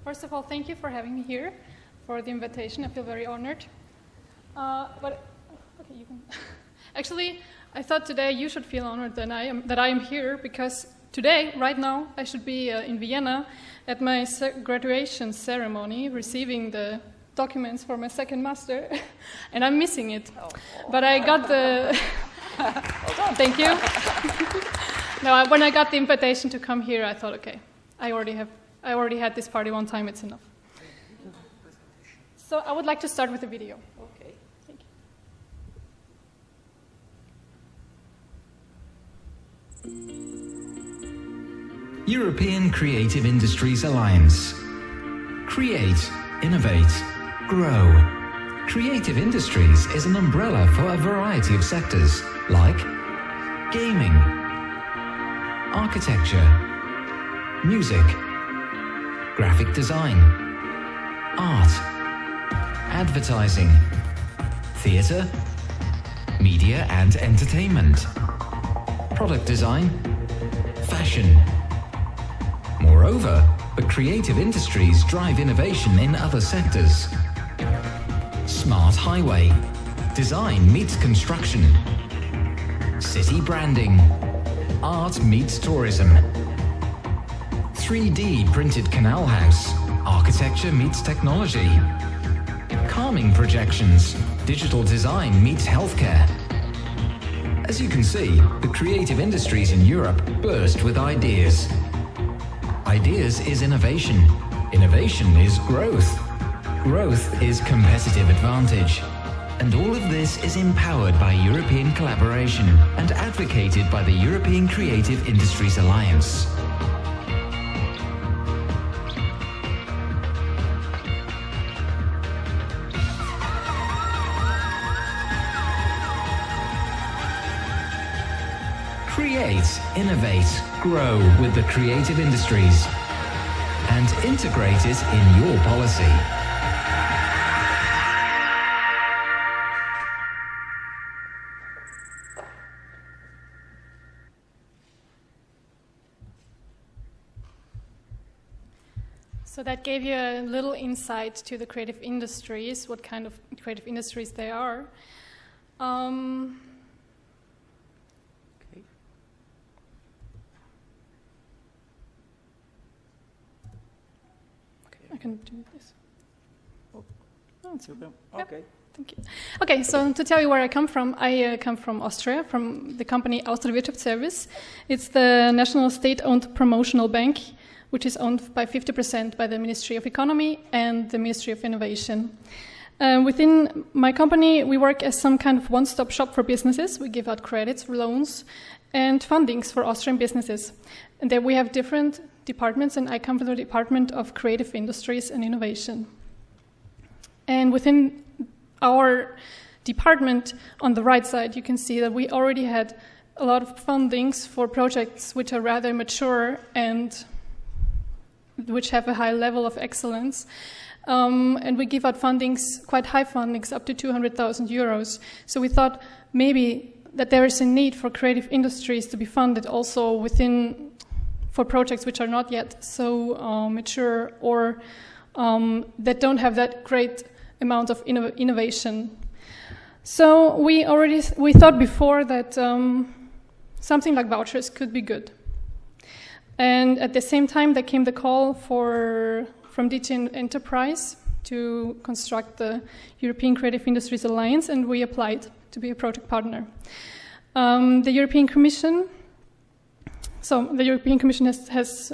First of all, thank you for having me here, for the invitation. I feel very honored. Okay, you can. Actually, I thought today you should feel honored that I am here, because today, right now, I should be in Vienna at my graduation ceremony, receiving the documents for my second master, and I'm missing it. Oh. But I got the. Thank you. No, when I got the invitation to come here, I thought, okay, I already had this party one time, it's enough. So I would like to start with a video. Okay. Thank you. European Creative Industries Alliance. Create, innovate, grow. Creative Industries is an umbrella for a variety of sectors like gaming, architecture, music, graphic design, art, advertising, theatre, media and entertainment, product design, fashion. Moreover, the creative industries drive innovation in other sectors. Smart highway, design meets construction, city branding, art meets tourism, 3D printed canal house, architecture meets technology, calming projections, digital design meets healthcare. As you can see, the creative industries in Europe burst with ideas. Ideas is innovation. Innovation is growth. Growth is competitive advantage. And all of this is empowered by European collaboration and advocated by the European Creative Industries Alliance. Create, innovate, grow with the creative industries and integrate it in your policy. So that gave you a little insight to the creative industries, what kind of creative industries they are. I can do this. Oh, it's okay. Yep. Thank you. Okay, so to tell you where I come from Austria, from the company Austria Wirtschaftsservice. It's the national state-owned promotional bank, which is owned by 50% by the Ministry of Economy and the Ministry of Innovation. Within my company, we work as some kind of one-stop shop for businesses. We give out credits, loans, and fundings for Austrian businesses. And then we have different departments, and I come from the Department of Creative Industries and Innovation. And within our department, on the right side, you can see that we already had a lot of fundings for projects which are rather mature and which have a high level of excellence. And we give out fundings, quite high fundings, up to 200,000 euros. So we thought maybe that there is a need for creative industries to be funded also for projects which are not yet so mature or that don't have that great amount of innovation. So we thought before that something like vouchers could be good. And at the same time, there came the call from DG Enterprise to construct the European Creative Industries Alliance, and we applied to be a project partner. The European Commission has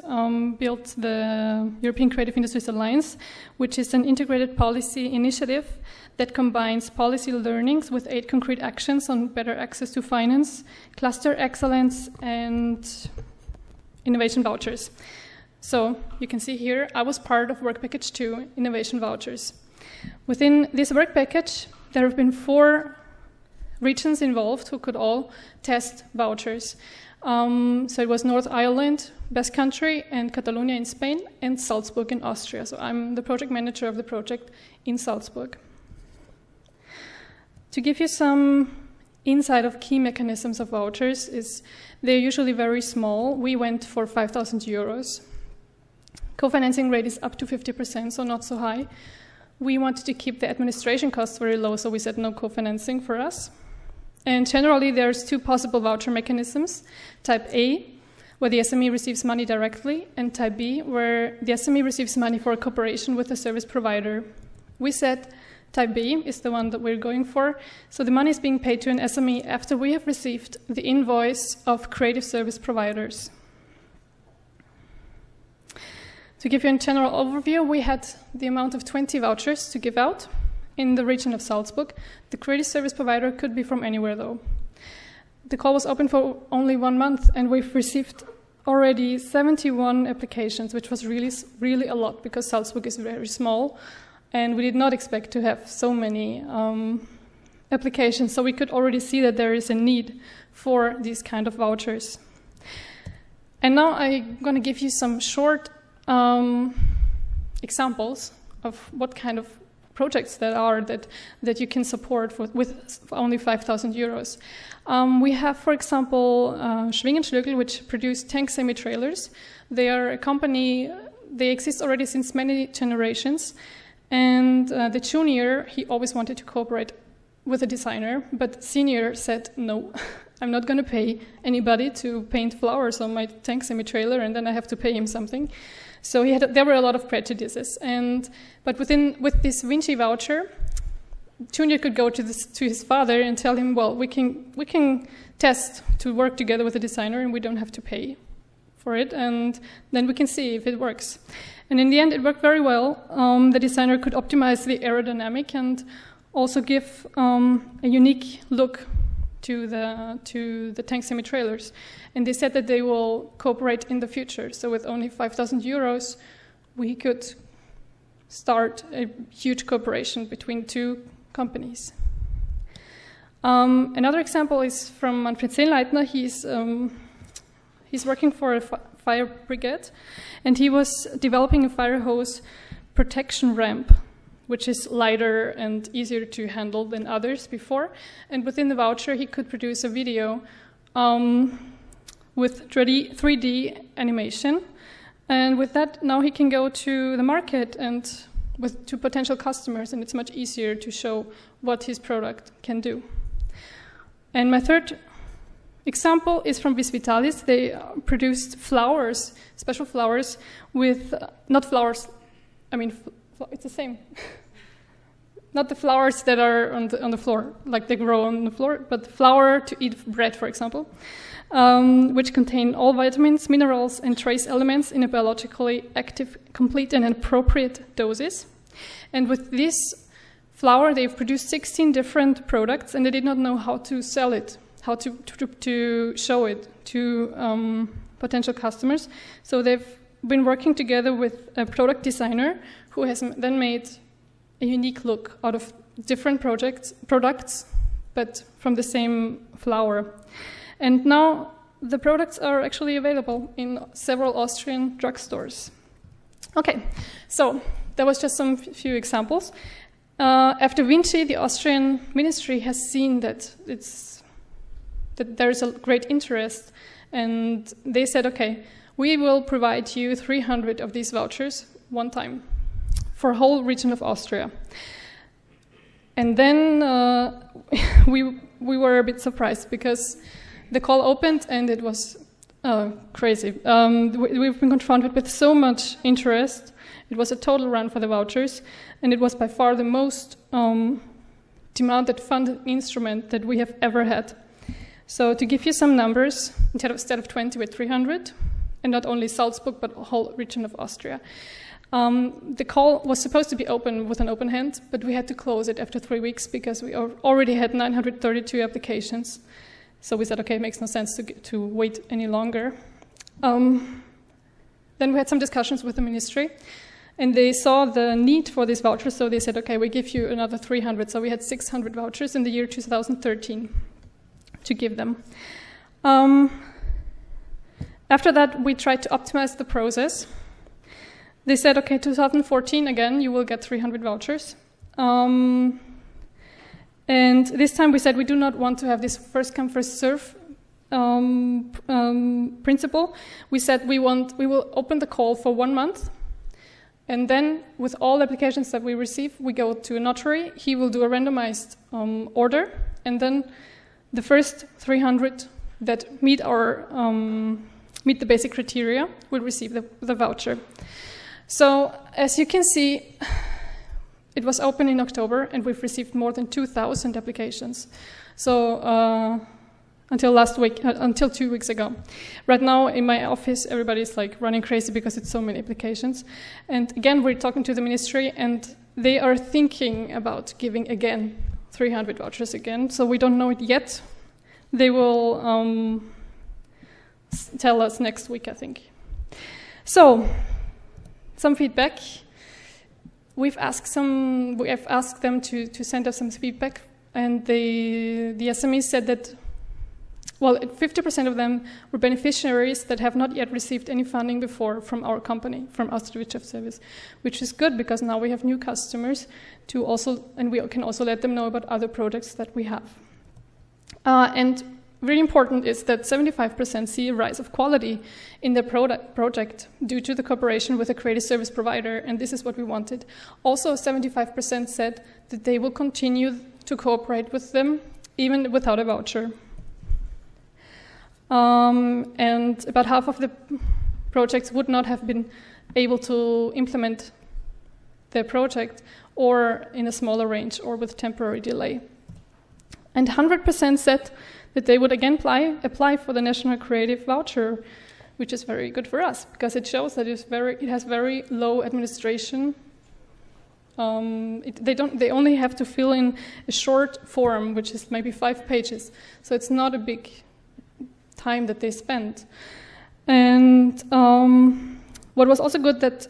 built the European Creative Industries Alliance, which is an integrated policy initiative that combines policy learnings with 8 concrete actions on better access to finance, cluster excellence, and innovation vouchers. So you can see here, I was part of Work Package 2, Innovation Vouchers. Within this work package, there have been 4 regions involved who could all test vouchers. So it was North Ireland, Basque Country, and Catalonia in Spain, and Salzburg in Austria. So I'm the project manager of the project in Salzburg. To give you some insight of key mechanisms of vouchers, they're usually very small. We went for 5,000 euros. Co-financing rate is up to 50%, so not so high. We wanted to keep the administration costs very low, so we said no co-financing for us. And generally, there's two possible voucher mechanisms. Type A, where the SME receives money directly, and Type B, where the SME receives money for a cooperation with the service provider. We said Type B is the one that we're going for. So the money is being paid to an SME after we have received the invoice of creative service providers. To give you a general overview, we had the amount of 20 vouchers to give out in the region of Salzburg. The creative service provider could be from anywhere, though. The call was open for only 1 month, and we've received already 71 applications, which was really a lot because Salzburg is very small, and we did not expect to have so many applications. So we could already see that there is a need for these kind of vouchers. And now I'm going to give you some short examples of what kind of projects that you can support with only 5,000 euros. We have, for example, Schwingenschlögl, which produce tank semi-trailers. They are a company, they exist already since many generations. And the junior, he always wanted to cooperate with a designer, but senior said, no, I'm not going to pay anybody to paint flowers on my tank semi-trailer, and then I have to pay him something. So there were a lot of prejudices. But with this Vinci voucher, Junior could go to his father and tell him, well, we can test to work together with a designer, and we don't have to pay for it, and then we can see if it works. And in the end, it worked very well. The designer could optimize the aerodynamic and also give a unique look to the tank semi-trailers. And they said that they will cooperate in the future. So with only 5,000 euros, we could start a huge cooperation between two companies. Another example is from Manfred Sehnleitner. He's working for a fire brigade, and he was developing a fire hose protection ramp, which is lighter and easier to handle than others before. And within the voucher, he could produce a video with 3D animation. And with that, now he can go to the market and to potential customers, and it's much easier to show what his product can do. And my third example is from Vis Vitalis. They produced flowers, special flowers with, not flowers, I mean, it's the same. Not the flowers that are on the floor, like they grow on the floor, but flour to eat bread, for example, which contain all vitamins, minerals, and trace elements in a biologically active, complete, and appropriate doses. And with this flour, they've produced 16 different products, and they did not know how to sell it, how to show it to potential customers. So they've been working together with a product designer who has then made a unique look out of different products, but from the same flour. And now the products are actually available in several Austrian drugstores. Okay, so that was just some few examples. After Vinci, the Austrian ministry has seen that there's a great interest, and they said, okay, we will provide you 300 of these vouchers one time for a whole region of Austria. And then we were a bit surprised because the call opened and it was crazy. We've been confronted with so much interest. It was a total run for the vouchers, and it was by far the most demanded funded instrument that we have ever had. So to give you some numbers, instead of 20 with 300, and not only Salzburg, but a whole region of Austria. The call was supposed to be open with an open hand, but we had to close it after 3 weeks because we already had 932 applications. So we said, okay, it makes no sense to wait any longer. Then we had some discussions with the ministry, and they saw the need for these vouchers, so they said, okay, we give you another 300. So we had 600 vouchers in the year 2013 to give them. After that, we tried to optimize the process. They said, okay, 2014, again, you will get 300 vouchers. And this time we said we do not want to have this first come, first serve principle. We said we will open the call for 1 month, And then with all applications that we receive, we go to a notary. He will do a randomized order. And then the first 300 that meet the basic criteria will receive the voucher. So as you can see, it was open in October, and we've received more than 2,000 applications. So until 2 weeks ago. Right now in my office, everybody's like running crazy because it's so many applications. And again, we're talking to the ministry, and they are thinking about giving again 300 vouchers again. So we don't know it yet. They will tell us next week, I think. So some feedback. We have asked them to send us some feedback, and the SMEs said that, well, 50% of them were beneficiaries that have not yet received any funding before from our company, from Außenwirtschaftsservice, which is good because now we have new customers to also, and we can also let them know about other projects that we have. And really important is that 75% see a rise of quality in their project due to the cooperation with a creative service provider, and this is what we wanted. Also, 75% said that they will continue to cooperate with them even without a voucher. And about half of the projects would not have been able to implement their project, or in a smaller range, or with temporary delay. And 100% said that they would again apply for the National Creative Voucher, which is very good for us, because it shows that it has very low administration. They only have to fill in a short form, which is maybe 5 pages, so it's not a big time that they spend. And what was also good, that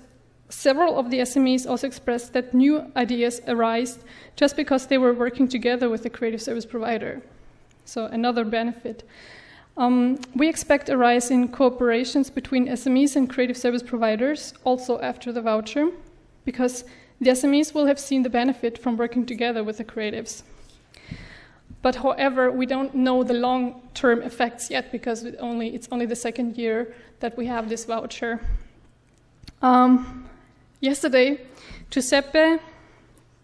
several of the SMEs also expressed that new ideas arise just because they were working together with the creative service provider. So another benefit. We expect a rise in cooperations between SMEs and creative service providers also after the voucher, because the SMEs will have seen the benefit from working together with the creatives. But however, we don't know the long-term effects yet, because it's only the second year that we have this voucher. Yesterday, Giuseppe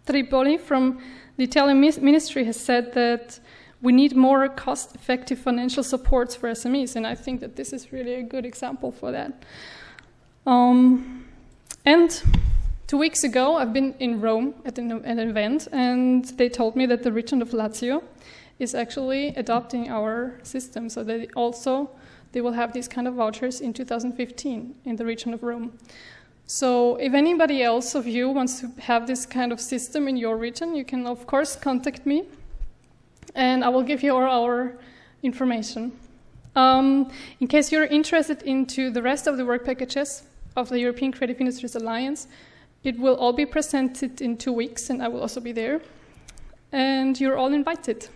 Tripoli from the Italian ministry has said that we need more cost-effective financial supports for SMEs, and I think that this is really a good example for that. And 2 weeks ago, I've been in Rome at an event, and they told me that the region of Lazio is actually adopting our system, so they will have these kind of vouchers in 2015 in the region of Rome. So if anybody else of you wants to have this kind of system in your region, you can of course contact me, and I will give you our information. In case you're interested into the rest of the work packages of the European Creative Industries Alliance, it will all be presented in 2 weeks, and I will also be there. And you're all invited.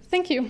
Thank you.